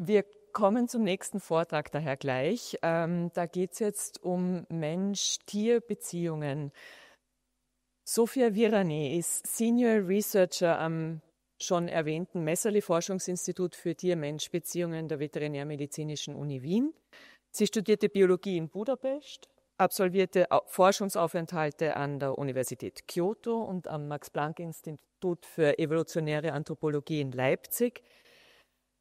Wir kommen zum nächsten Vortrag daher gleich. Da geht es jetzt um Mensch-Tier-Beziehungen. Sophia Viranyi ist Senior Researcher am schon erwähnten Messerli-Forschungsinstitut für Tier-Mensch-Beziehungen der Veterinärmedizinischen Uni Wien. Sie studierte Biologie in Budapest, absolvierte Forschungsaufenthalte an der Universität Kyoto und am Max-Planck-Institut für evolutionäre Anthropologie in Leipzig,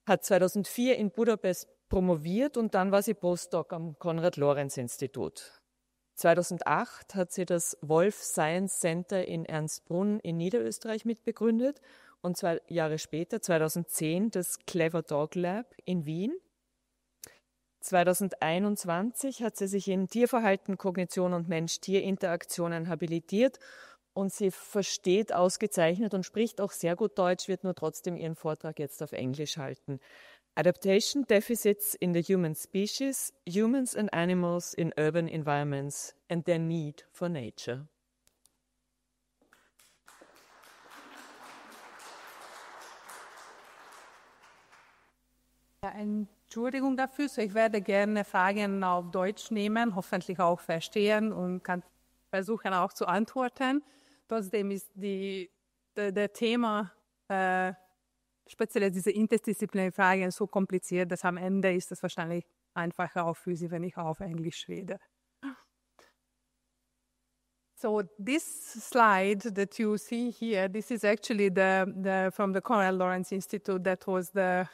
hat 2004 in Budapest promoviert und dann war sie Postdoc am Konrad-Lorenz-Institut. 2008 hat sie das Wolf Science Center in Ernstbrunn in Niederösterreich mitbegründet und 2 Jahre später, 2010, das Clever Dog Lab in Wien. 2021 hat sie sich in Tierverhalten, Kognition und Mensch-Tier-Interaktionen habilitiert und sie versteht ausgezeichnet und spricht auch sehr gut Deutsch, wird nur trotzdem ihren Vortrag jetzt auf Englisch halten. Adaptation Deficits in the Human Species, Humans and Animals in Urban Environments and their Need for Nature. Ja, Entschuldigung dafür, so ich werde gerne Fragen auf Deutsch nehmen, hoffentlich auch verstehen und kann versuchen auch zu antworten. Trotzdem ist der Thema, speziell diese interdisziplinären Fragen, so kompliziert, dass am Ende ist es wahrscheinlich einfacher auch für Sie, wenn ich auf Englisch rede. So this slide that you see here, this is actually from the Konrad Lorenz Institute. That was the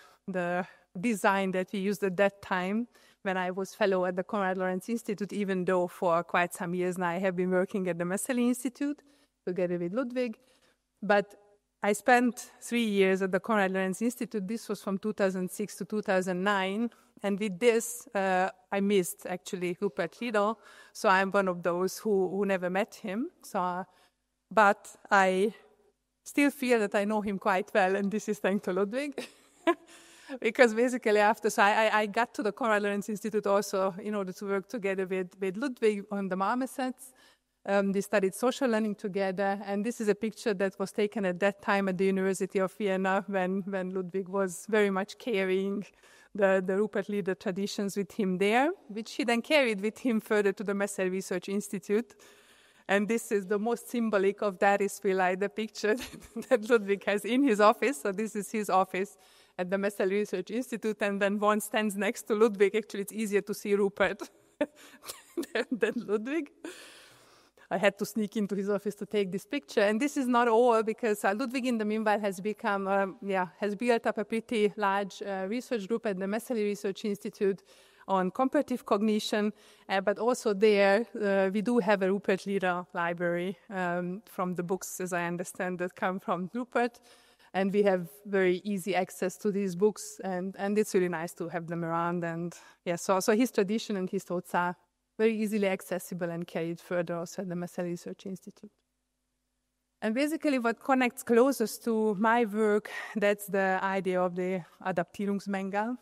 design that we used at that time when I was fellow at the Konrad Lorenz Institute, even though for quite some years now I have been working at the Messerli Institute together with Ludwig. But I spent 3 years at the Konrad Lorenz Institute. This was from 2006 to 2009. And with this, I missed actually Rupert-Riedl. So I'm one of those who never met him. But I still feel that I know him quite well. And this is thanks to Ludwig. Because basically after, so I got to the Konrad Lorenz Institute also in order to work together with Ludwig on the marmosets. They studied social learning together, and this is a picture that was taken at that time at the University of Vienna when Ludwig was very much carrying the Rupert-Riedl traditions with him there, which he then carried with him further to the Messer Research Institute. And this is the most symbolic of that is like the picture that Ludwig has in his office. So this is his office at the Messer Research Institute, and then one stands next to Ludwig. Actually, it's easier to see Rupert than Ludwig. I had to sneak into his office to take this picture. And this is not all, because Ludwig, in the meanwhile, has built up a pretty large research group at the Messerli Research Institute on comparative cognition. But also there, we do have a Rupert-Riedl library from the books, as I understand, that come from Rupert. And we have very easy access to these books. And it's really nice to have them around. And so his tradition and his thoughts are very easily accessible and carried further also at the Messer Research Institute. And basically what connects closest to my work, that's the idea of the Adaptierungsmängel,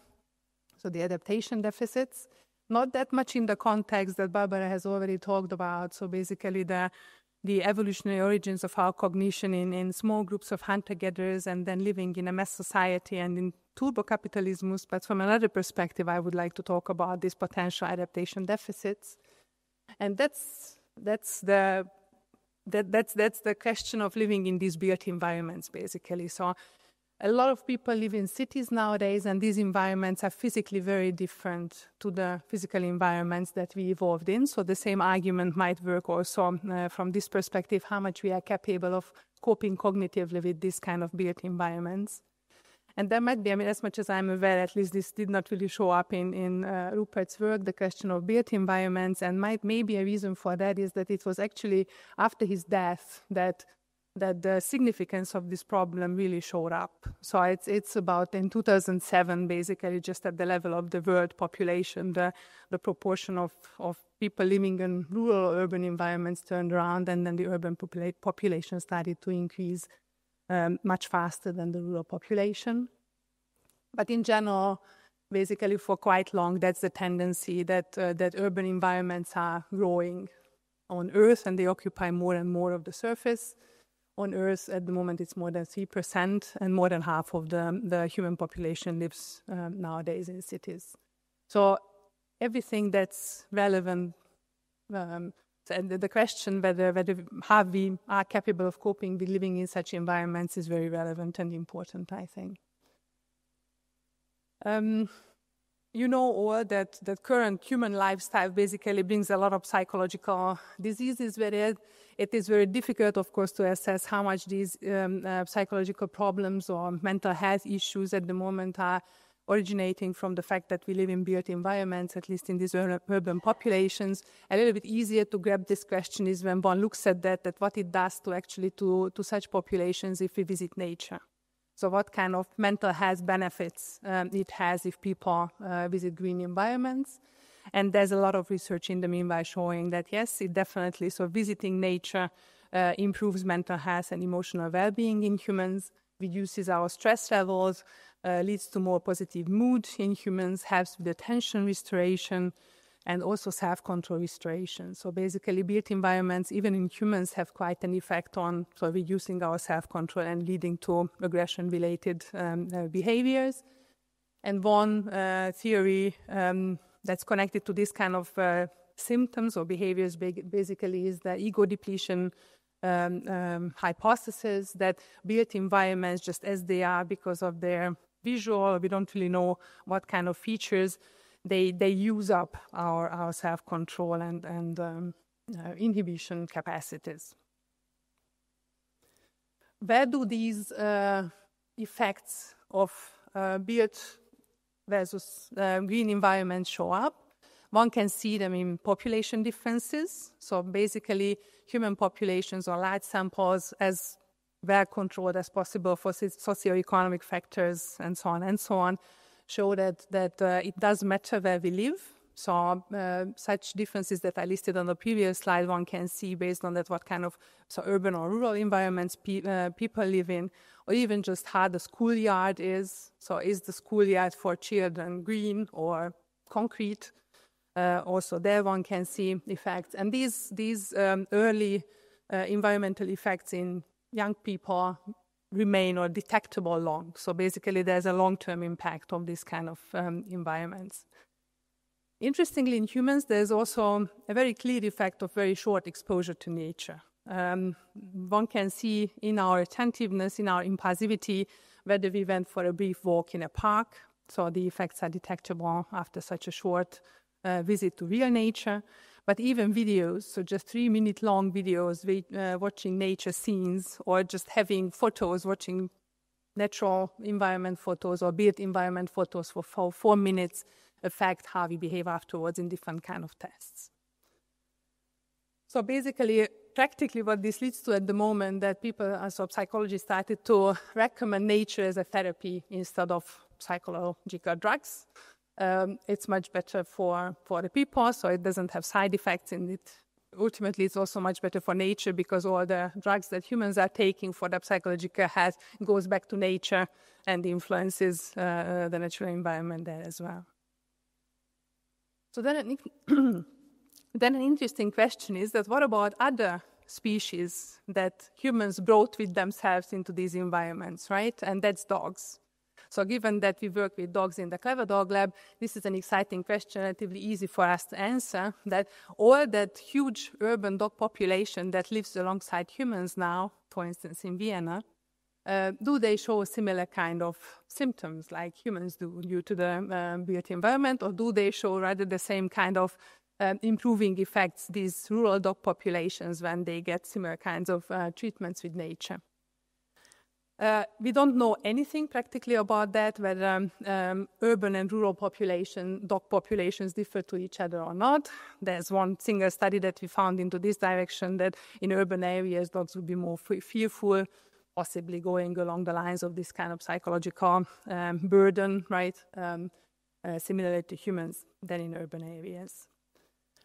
so the adaptation deficits. Not that much in the context that Barbara has already talked about, so basically the evolutionary origins of our cognition in small groups of hunter-gatherers and then living in a mass society and in turbocapitalismus. But from another perspective, I would like to talk about these potential adaptation deficits. And that's the question of living in these built environments, basically. So a lot of people live in cities nowadays, and these environments are physically very different to the physical environments that we evolved in. So the same argument might work also from this perspective, how much we are capable of coping cognitively with this kind of built environments. And there might be, as much as I'm aware, at least this did not really show up in Rupert's work, the question of built environments, and maybe a reason for that is that it was actually after his death that the significance of this problem really showed up. So it's about in 2007, basically, just at the level of the world population, the proportion of people living in rural urban environments turned around, and then the urban population started to increase much faster than the rural population. But in general, basically for quite long, that's the tendency that urban environments are growing on Earth, and they occupy more and more of the surface. on Earth at the moment it's more than 3%, and more than half of the human population lives nowadays in cities. So everything that's relevant, and the question whether how we are capable of coping with living in such environments is very relevant and important, I think. You know all that current human lifestyle basically brings a lot of psychological diseases where it is very difficult, of course, to assess how much these psychological problems or mental health issues at the moment are originating from the fact that we live in built environments, at least in these urban populations. A little bit easier to grab this question is when one looks at that what it does to such populations if we visit nature. So what kind of mental health benefits it has if people visit green environments. And there's a lot of research in the meanwhile showing that, yes, it definitely, so visiting nature improves mental health and emotional well-being in humans, reduces our stress levels, leads to more positive mood in humans, helps with attention restoration, and also self-control restoration. So basically, built environments, even in humans, have quite an effect on reducing our self-control and leading to aggression-related behaviors. And one theory that's connected to this kind of symptoms or behaviors basically is the ego depletion hypothesis that built environments, just as they are because of their visual, we don't really know what kind of features, they use up our self-control and inhibition capacities. Where do these effects of built versus green environments show up? One can see them in population differences. So basically, human populations or large samples as well controlled as possible for socioeconomic factors and so on, show that it does matter where we live. So such differences that I listed on the previous slide, one can see based on that what kind of urban or rural environments people live in, or even just how the schoolyard is. So is the schoolyard for children green or concrete? Also there one can see effects. And these early environmental effects in young people remain or detectable long. So basically there's a long-term impact of this kind of environments. Interestingly, in humans, there's also a very clear effect of very short exposure to nature. One can see in our attentiveness, in our impulsivity, whether we went for a brief walk in a park. So the effects are detectable after such a short visit to real nature. But even videos, so just 3-minute long videos, watching nature scenes, or just having photos, watching natural environment photos or built environment photos for 4 minutes, affect how we behave afterwards in different kind of tests. So basically, practically what this leads to at the moment, that people, so psychologists started to recommend nature as a therapy instead of psychological drugs. It's much better for the people, so it doesn't have side effects, and ultimately it's also much better for nature because all the drugs that humans are taking for the psychological health goes back to nature and influences the natural environment there as well. So then an interesting question is that what about other species that humans brought with themselves into these environments, right? And that's dogs. So given that we work with dogs in the Clever Dog Lab, this is an exciting question, relatively easy for us to answer, that all that huge urban dog population that lives alongside humans now, for instance in Vienna, do they show a similar kind of symptoms like humans do due to the built environment, or do they show rather the same kind of improving effects, these rural dog populations, when they get similar kinds of treatments with nature? We don't know anything practically about that, whether urban and rural dog populations differ to each other or not. There's one single study that we found into this direction, that in urban areas dogs would be more fearful, possibly going along the lines of this kind of psychological burden, right, similar to humans than in urban areas.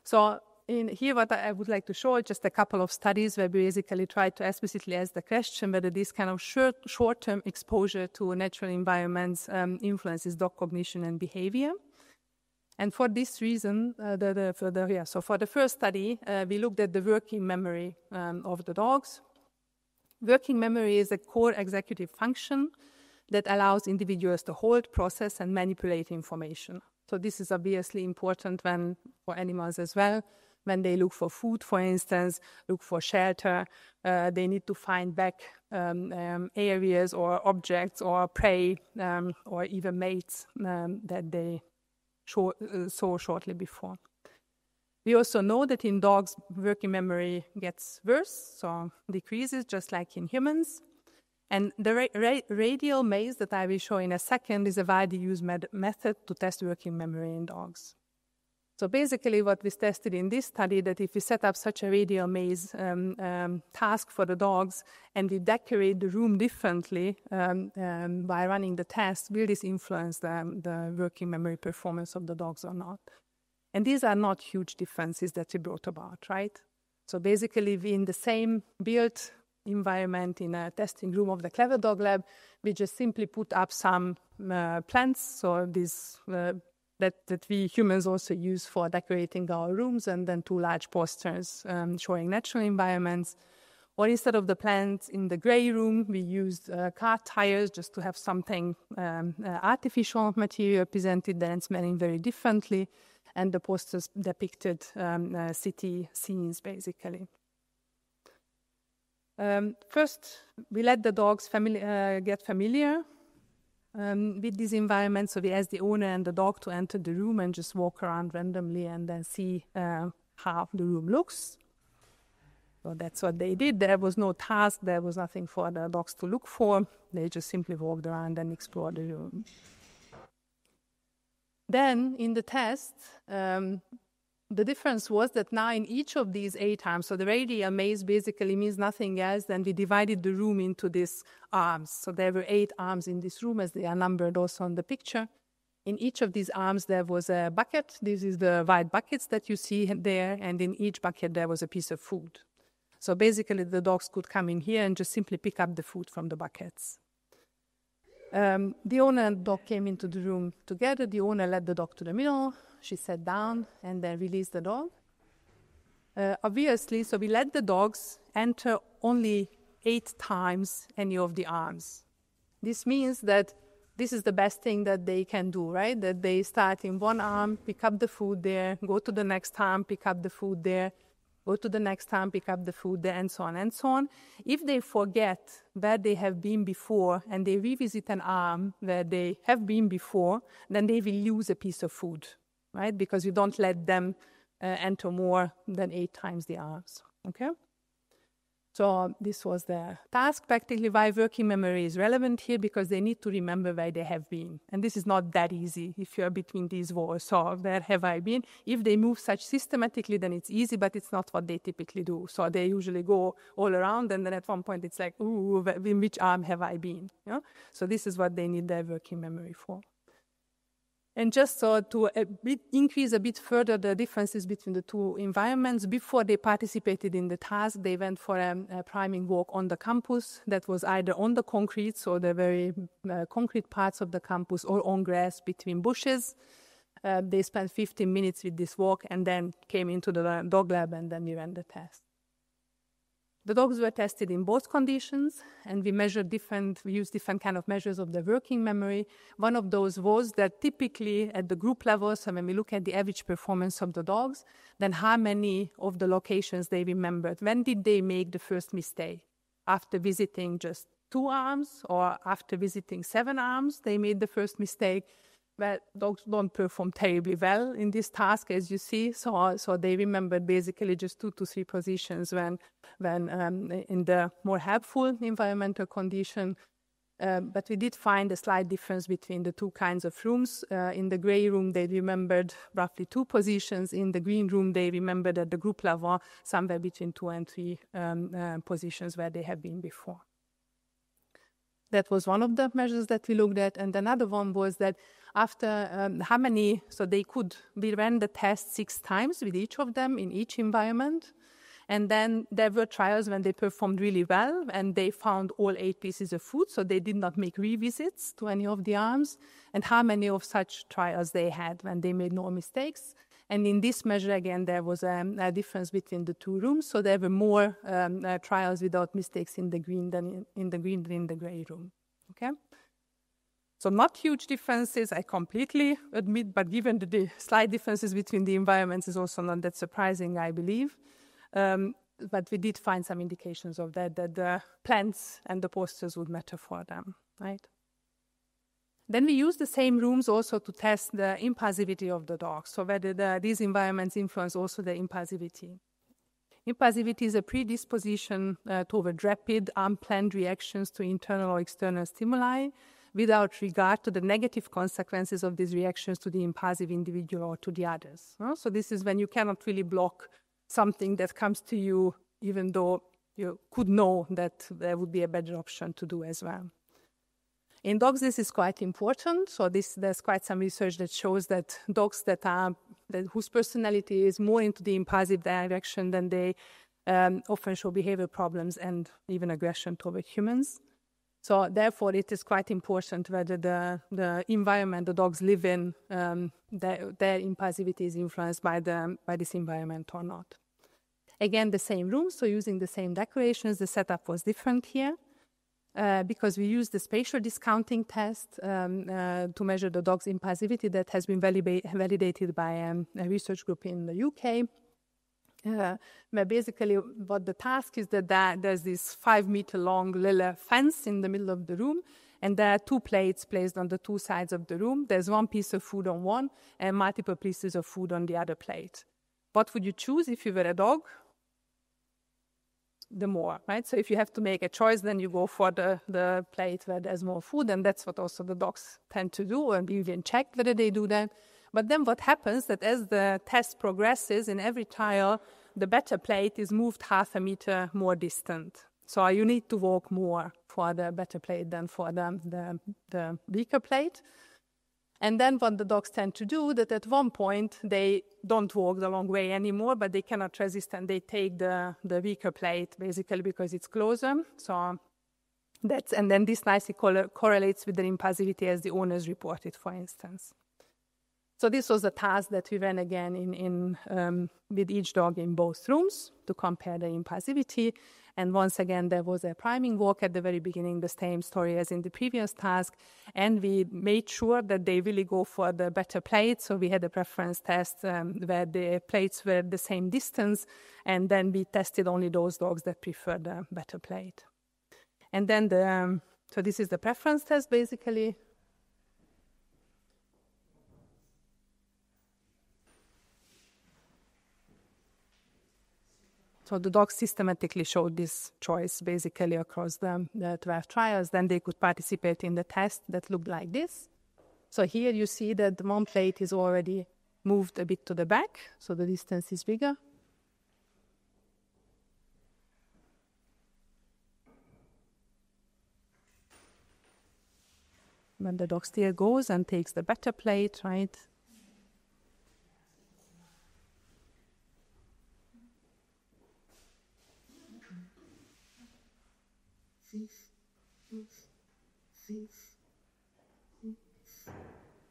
So in here, what I would like to show is just a couple of studies where we basically try to explicitly ask the question whether this kind of short-term exposure to natural environments influences dog cognition and behavior. And for this reason, so for the first study, we looked at the working memory of the dogs. Working memory is a core executive function that allows individuals to hold, process, and manipulate information. So this is obviously important for animals as well. When they look for food, for instance, look for shelter, they need to find back areas or objects or prey or even mates that they saw shortly before. We also know that in dogs, working memory gets worse, so decreases, just like in humans. And the radial maze that I will show in a second is a widely used method to test working memory in dogs. So basically what was tested in this study, that if we set up such a radial maze task for the dogs and we decorate the room differently by running the test, will this influence the working memory performance of the dogs or not? And these are not huge differences that we brought about, right? So basically, in the same built environment in a testing room of the Clever Dog Lab, we just simply put up some plants, so these that we humans also use for decorating our rooms, and then 2 large posters showing natural environments. Or instead of the plants in the gray room, we used car tires just to have something artificial material presented there and smelling very differently. And the posters depicted city scenes, basically. First, we let the dogs get familiar with this environment. So we asked the owner and the dog to enter the room and just walk around randomly and then see how the room looks. So that's what they did. There was no task. There was nothing for the dogs to look for. They just simply walked around and explored the room. Then, in the test, the difference was that now in each of these 8 arms, so the radial maze basically means nothing else than we divided the room into these arms. So there were 8 arms in this room, as they are numbered also on the picture. In each of these arms, there was a bucket. This is the white buckets that you see there, and in each bucket, there was a piece of food. So basically, the dogs could come in here and just simply pick up the food from the buckets. The owner and the dog came into the room together. The owner led the dog to the middle. She sat down and then released the dog. Obviously, so we let the dogs enter only 8 times any of the arms. This means that this is the best thing that they can do, right? That they start in one arm, pick up the food there, go to the next arm, pick up the food there, go to the next arm, pick up the food there, and so on and so on. If they forget where they have been before and they revisit an arm where they have been before, then they will lose a piece of food, right? Because you don't let them enter more than 8 times the arms, okay? So this was the task. Practically, why working memory is relevant here, because they need to remember where they have been. And this is not that easy if you're between these walls. So where have I been? If they move such systematically, then it's easy, but it's not what they typically do. So they usually go all around, and then at one point it's like, ooh, in which arm have I been? You know? So this is what they need their working memory for. And just so to increase a bit further the differences between the 2 environments, before they participated in the task, they went for a priming walk on the campus that was either on the concrete, so the very concrete parts of the campus, or on grass between bushes. They spent 15 minutes with this walk and then came into the dog lab, and then we ran the test. The dogs were tested in both conditions, and we used different kind of measures of the working memory. One of those was that typically at the group level, so when we look at the average performance of the dogs, then how many of the locations they remembered. When did they make the first mistake? After visiting just 2 arms, or after visiting 7 arms, they made the first mistake. Well, dogs don't perform terribly well in this task, as you see. So they remembered basically just 2 to 3 positions when in the more helpful environmental condition. But we did find a slight difference between the 2 kinds of rooms. In the gray room, they remembered roughly 2 positions. In the green room, they remembered at the group level somewhere between 2 and 3 positions where they have been before. That was one of the measures that we looked at. And another one was that after how many, so we ran the test 6 times with each of them in each environment. And then there were trials when they performed really well and they found all 8 pieces of food, so they did not make revisits to any of the arms. And how many of such trials they had when they made no mistakes. And in this measure, again, there was a difference between the two rooms. So there were more trials without mistakes in the green than in the gray room. Okay? So not huge differences, I completely admit, but given the slight differences between the environments is also not that surprising, I believe. But we did find some indications of that the plants and the posters would matter for them, right? Then we use the same rooms also to test the impulsivity of the dogs, so whether these environments influence also the impulsivity. Impulsivity is a predisposition toward rapid, unplanned reactions to internal or external stimuli without regard to the negative consequences of these reactions to the impulsive individual or to the others. So this is when you cannot really block something that comes to you, even though you could know that there would be a better option to do as well. In dogs, this is quite important. So there's quite some research that shows that dogs whose personality is more into the impulsive direction than they often show behavior problems and even aggression toward humans. So therefore, it is quite important whether the environment the dogs live in, their impulsivity is influenced by this environment or not. Again, the same room, so using the same decorations, the setup was different here because we used the spatial discounting test to measure the dog's impulsivity that has been validated by a research group in the UK. Where basically what the task is that there's this 5-meter-long little fence in the middle of the room, and there are 2 plates placed on the 2 sides of the room. There's 1 piece of food on one and multiple pieces of food on the other plate. What would you choose if you were a dog? The more, right? So if you have to make a choice, then you go for the plate where there's more food, and that's what also the dogs tend to do, and we even check whether they do that. But then what happens that as the test progresses, in every trial, the better plate is moved 0.5 meter more distant. So you need to walk more for the better plate than for the weaker plate. And then what the dogs tend to do, that at one point they don't walk the long way anymore, but they cannot resist and they take the weaker plate, basically because it's closer. So and then this nicely correlates with the impulsivity as the owners reported, for instance. So this was a task that we ran again with each dog in both rooms to compare the impulsivity. And once again, there was a priming walk at the very beginning, the same story as in the previous task. And we made sure that they really go for the better plate. So we had a preference test where the plates were the same distance. And then we tested only those dogs that preferred the better plate. And then so this is the preference test, basically. So the dogs systematically showed this choice basically across the 12 trials. Then they could participate in the test that looked like this. So here you see that the one plate is already moved a bit to the back, so the distance is bigger. When the dog still goes and takes the better plate, right?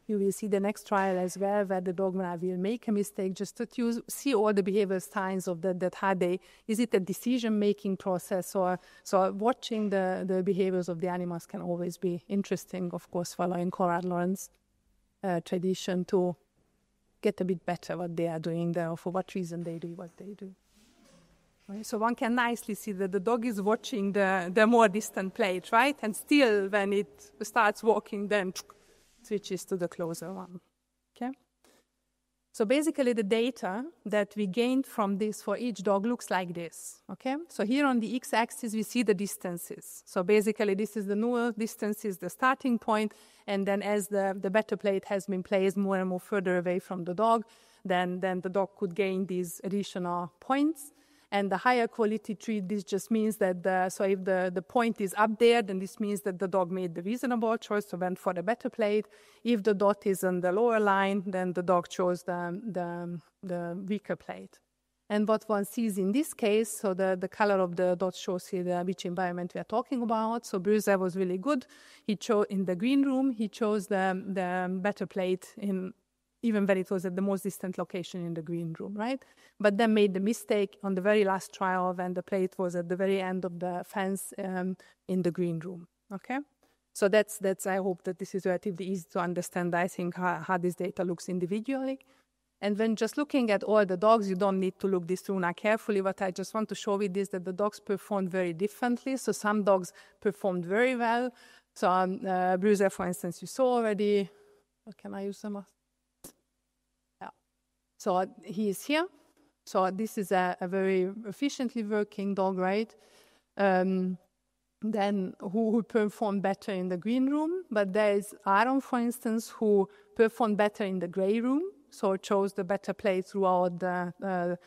You will see the next trial as well, where the dog will make a mistake, just to see all the behavioral signs of that. How is it a decision-making process, or so watching the behaviors of the animals can always be interesting, of course, following Konrad Lorenz's tradition to get a bit better what they are doing there, or for what reason they do what they do. Right? So one can nicely see that the dog is watching the more distant plate, right? And still, when it starts walking, then switches to the closer one. Okay. So basically, the data that we gained from this for each dog looks like this. Okay. So here on the x-axis, we see the distances. So basically, this is the null distance, is the starting point, and then as the better plate has been placed more and more further away from the dog, then the dog could gain these additional points. And the higher quality tree, this just means that so if the point is up there, then this means that the dog made the reasonable choice, so went for the better plate. If the dot is on the lower line, then the dog chose the weaker plate. And what one sees in this case, so the color of the dot shows here which environment we are talking about. So Bruce was really good. He chose in the green room, he chose the better plate in even when it was at the most distant location in the green room, right? But then made the mistake on the very last trial when the plate was at the very end of the fence in the green room, okay? So that's. I hope that this is relatively easy to understand, I think, how this data looks individually. And when just looking at all the dogs, you don't need to look this through now carefully. What I just want to show you is that the dogs performed very differently. So some dogs performed very well. So Bruiser, for instance, you saw already. Can I use some? Yeah. So he is here. So this is a very efficiently working dog, right? Then who performed better in the green room. But there is Aaron, for instance, who performed better in the gray room. So chose the better plate throughout the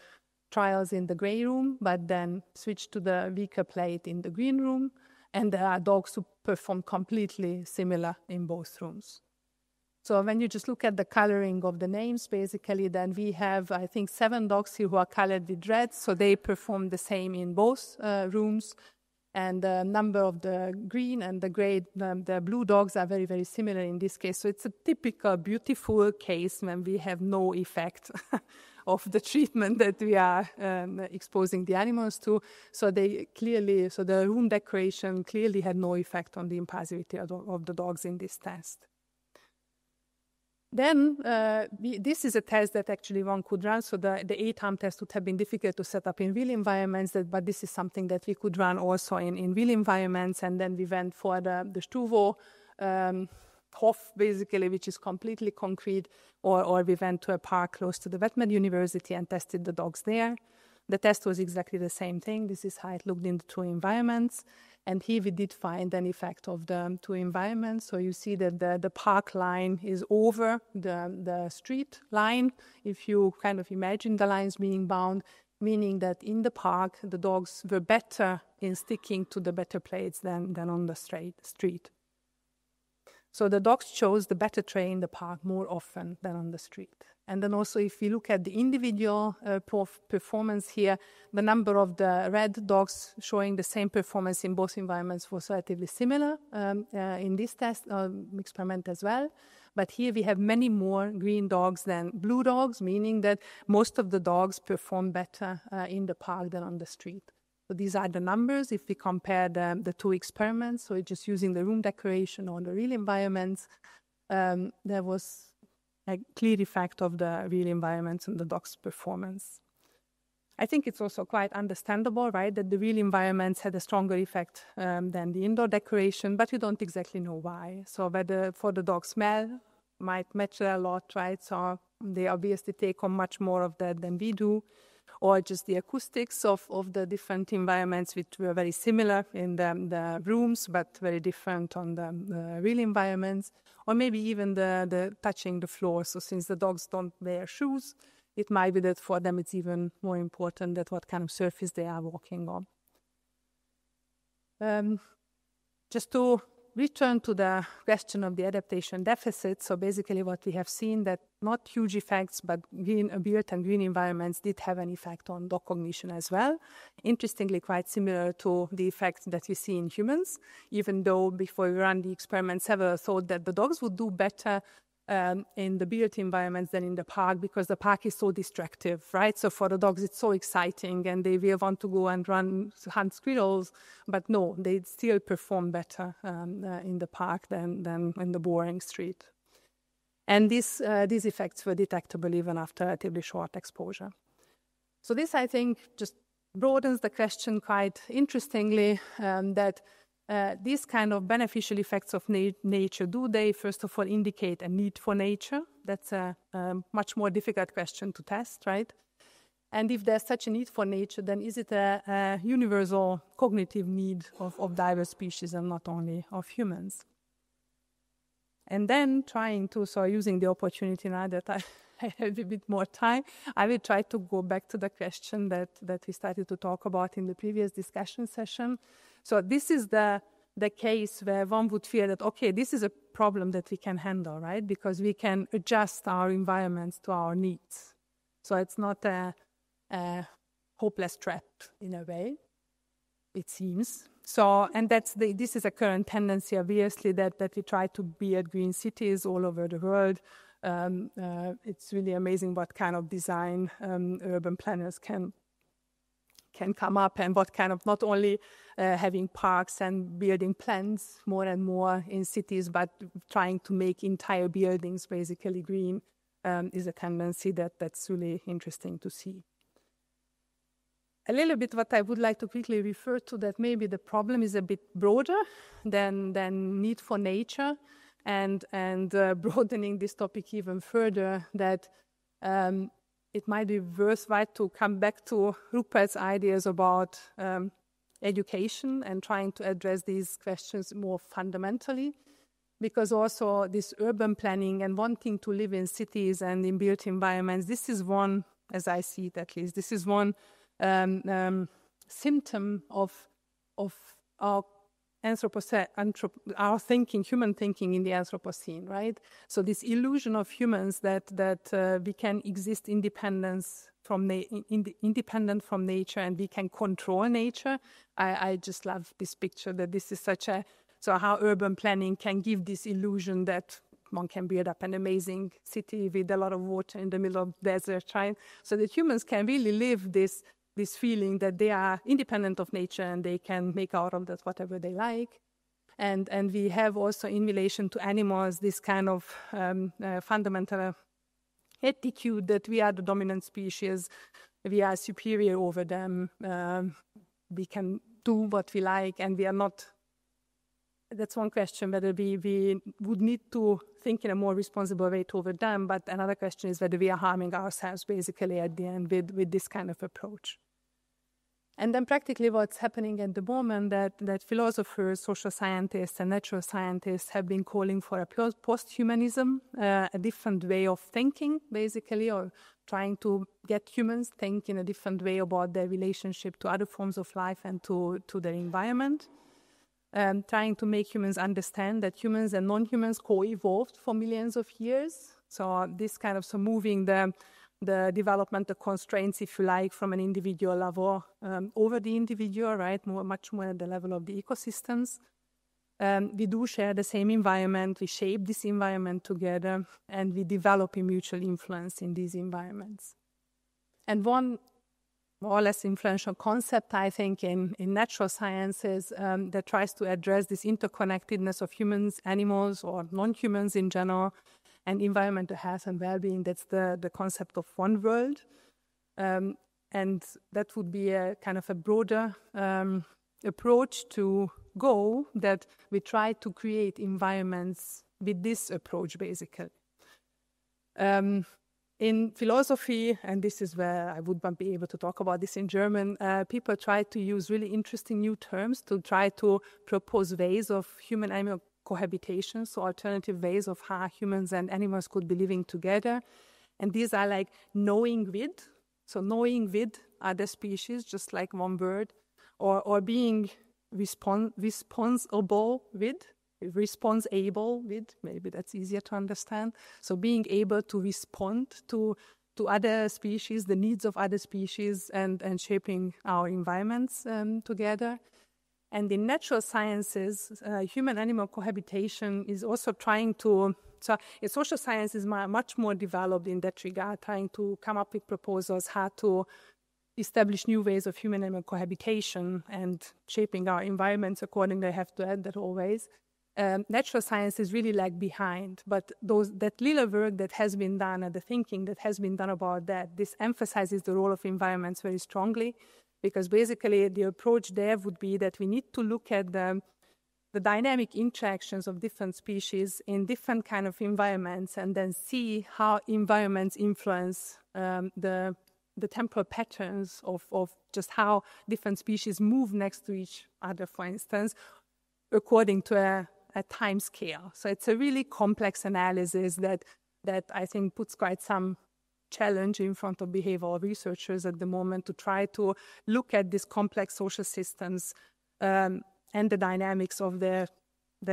trials in the gray room, but then switched to the weaker plate in the green room. And there are dogs who perform completely similar in both rooms. So when you just look at the coloring of the names, basically, then we have, I think, 7 dogs here who are colored with red. So they perform the same in both rooms. And the number of the green and the gray, the blue dogs are very, very similar in this case. So it's a typical, beautiful case when we have no effect of the treatment that we are exposing the animals to. So the room decoration clearly had no effect on the impulsivity of the dogs in this test. Then this is a test that actually one could run. So the 8-arm test would have been difficult to set up in real environments, but this is something that we could run also in real environments. And then we went for the Stuvo Hof, basically, which is completely concrete, or we went to a park close to the Vet Med University and tested the dogs there. The test was exactly the same thing. This is how it looked in the 2 environments. And here we did find an effect of the 2 environments. So you see that the park line is over the street line. If you kind of imagine the lines being bound, meaning that in the park, the dogs were better in sticking to the better plates than on the street. So the dogs chose the better tray in the park more often than on the street. And then also if we look at the individual performance here, the number of the red dogs showing the same performance in both environments was relatively similar in this test experiment as well. But here we have many more green dogs than blue dogs, meaning that most of the dogs perform better in the park than on the street. So these are the numbers if we compare the 2 experiments. So just using the room decoration or the real environments, there was a clear effect of the real environments and the dog's performance. I think it's also quite understandable, right, that the real environments had a stronger effect than the indoor decoration, but we don't exactly know why. So whether for the dog smell might matter a lot, right? So they obviously take on much more of that than we do, or just the acoustics of the different environments, which were very similar in the rooms, but very different on the real environments, or maybe even the touching the floor. So since the dogs don't wear shoes, it might be that for them it's even more important that what kind of surface they are walking on. Just to return to the question of the adaptation deficit, so basically what we have seen that not huge effects, but built and green environments did have an effect on dog cognition as well. Interestingly, quite similar to the effects that we see in humans, even though before we ran the experiment, several thought that the dogs would do better in the built environments than in the park, because the park is so distractive, right? So for the dogs, it's so exciting and they will want to go and hunt squirrels, but no, they still perform better in the park than in the boring street. And these effects were detectable even after relatively short exposure. So this, I think, just broadens the question quite interestingly, that these kind of beneficial effects of nature, do they, first of all, indicate a need for nature? That's a much more difficult question to test, right? And if there's such a need for nature, then is it a universal cognitive need of diverse species and not only of humans? And then using the opportunity now that I have a bit more time, I will try to go back to the question that we started to talk about in the previous discussion session. So this is the case where one would feel that, okay, this is a problem that we can handle, right? Because we can adjust our environments to our needs. So it's not a hopeless trap in a way, it seems. So, and this is a current tendency, obviously, that we try to build green cities all over the world, It's really amazing what kind of design urban planners can come up, and what kind of not only having parks and building plans more and more in cities, but trying to make entire buildings basically green is a tendency that's really interesting to see. A little bit what I would like to quickly refer to, that maybe the problem is a bit broader than need for nature, and broadening this topic even further, that it might be worthwhile to come back to Rupert's ideas about education and trying to address these questions more fundamentally, because also this urban planning and wanting to live in cities and in built environments, this is one, as I see it at least, this is one symptom of our our thinking, human thinking in the Anthropocene, right? So this illusion of humans that we can exist independent from nature, and we can control nature. I just love this picture, that this is so how urban planning can give this illusion that one can build up an amazing city with a lot of water in the middle of the desert, right? So that humans can really live this feeling that they are independent of nature and they can make out of that whatever they like. And we have also, in relation to animals, this kind of fundamental attitude that we are the dominant species, we are superior over them, we can do what we like, and we are not. That's one question, whether we would need to think in a more responsible way toward them, but another question is whether we are harming ourselves basically at the end with this kind of approach. And then practically what's happening at the moment, that philosophers, social scientists, and natural scientists have been calling for a post-humanism, a different way of thinking, basically, or trying to get humans think in a different way about their relationship to other forms of life and to their environment. Trying to make humans understand that humans and non-humans co-evolved for millions of years. So this kind of moving the developmental constraints, if you like, from an individual level over the individual, right? Much more at the level of the ecosystems. We do share the same environment, we shape this environment together, and we develop a mutual influence in these environments. And one more or less influential concept, I think, in natural sciences that tries to address this interconnectedness of humans, animals, or non-humans in general, and environmental health and well-being. That's the concept of one world. And that would be a kind of a broader approach to go, that we try to create environments with this approach, basically. In philosophy, and this is where I would not be able to talk about this in German, people try to use really interesting new terms to try to propose ways of human-animal cohabitation, so alternative ways of how humans and animals could be living together. And these are like knowing with, so knowing with other species, just like one word, or being responsible with, responsible with, maybe that's easier to understand. So being able to respond to other species, the needs of other species, and shaping our environments together. And in natural sciences, human-animal cohabitation is also trying to, so social science is much more developed in that regard, trying to come up with proposals how to establish new ways of human-animal cohabitation and shaping our environments accordingly. I have to add that always. Natural science is really lag behind, but that little work that has been done and the thinking that has been done about that, this emphasizes the role of environments very strongly, because basically the approach there would be that we need to look at the dynamic interactions of different species in different kind of environments, and then see how environments influence the temporal patterns of just how different species move next to each other, for instance, according to a time scale. So it's a really complex analysis that I think puts quite some challenge in front of behavioral researchers at the moment, to try to look at these complex social systems and the dynamics of the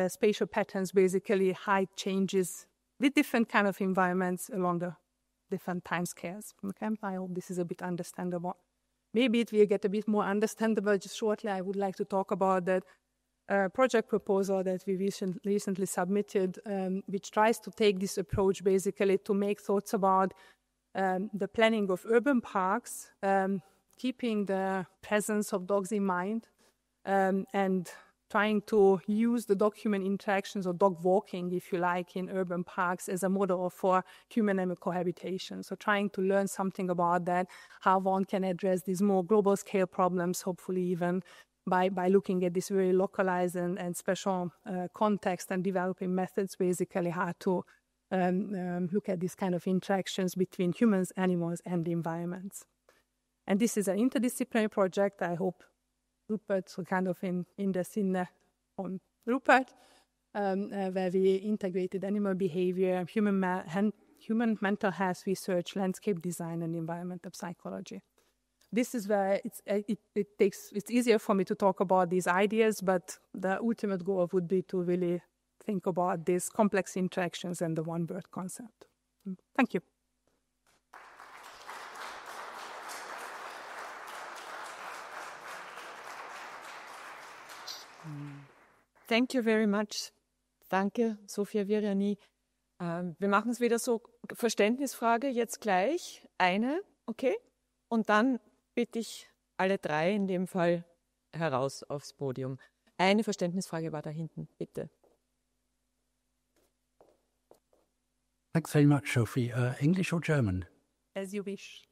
spatial patterns, basically height changes with different kind of environments along the different time scales. Okay, I hope this is a bit understandable. Maybe it will get a bit more understandable just shortly. I would like to talk about that project proposal that we recently submitted, which tries to take this approach basically to make thoughts about the planning of urban parks, keeping the presence of dogs in mind, and trying to use the dog-human interactions or dog walking, if you like, in urban parks as a model for human-animal cohabitation. So trying to learn something about that, how one can address these more global scale problems, hopefully even by looking at this very localized and special context and developing methods, basically how to look at these kind of interactions between humans, animals, and the environments. And this is an interdisciplinary project. I hope Rupert, so kind of in the scene on Rupert, where we integrated animal behavior, human mental health research, landscape design, and environmental psychology. This is where it's easier for me to talk about these ideas, but the ultimate goal would be to really think about these complex interactions and the one-word concept. Thank you. Thank you very much. Danke, Sophia Viranyi. Wir machen es wieder so, Verständnisfrage jetzt gleich. Eine, okay? Und dann bitte ich alle drei in dem Fall heraus aufs Podium. Eine Verständnisfrage war da hinten, bitte. Thanks very much, Sophie. English or German? As you wish.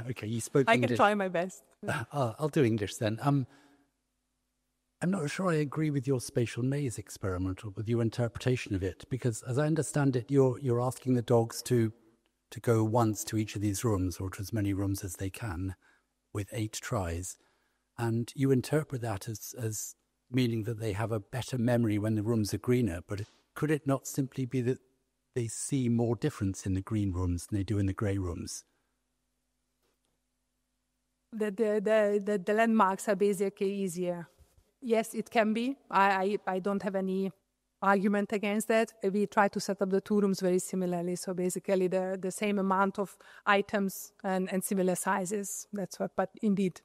Okay, you spoke I English. can try my best. I'll do English then. I'm not sure I agree with your spatial maze experiment or with your interpretation of it, because as I understand it, you're asking the dogs to go once to each of these rooms, or to as many rooms as they can, with 8 tries. And you interpret that as meaning that they have a better memory when the rooms are greener. But could it not simply be that they see more difference in the green rooms than they do in the grey rooms? The landmarks are basically easier. Yes, it can be. I don't have any argument against that. We try to set up the 2 rooms very similarly. So basically the same amount of items and similar sizes. That's what, but indeed,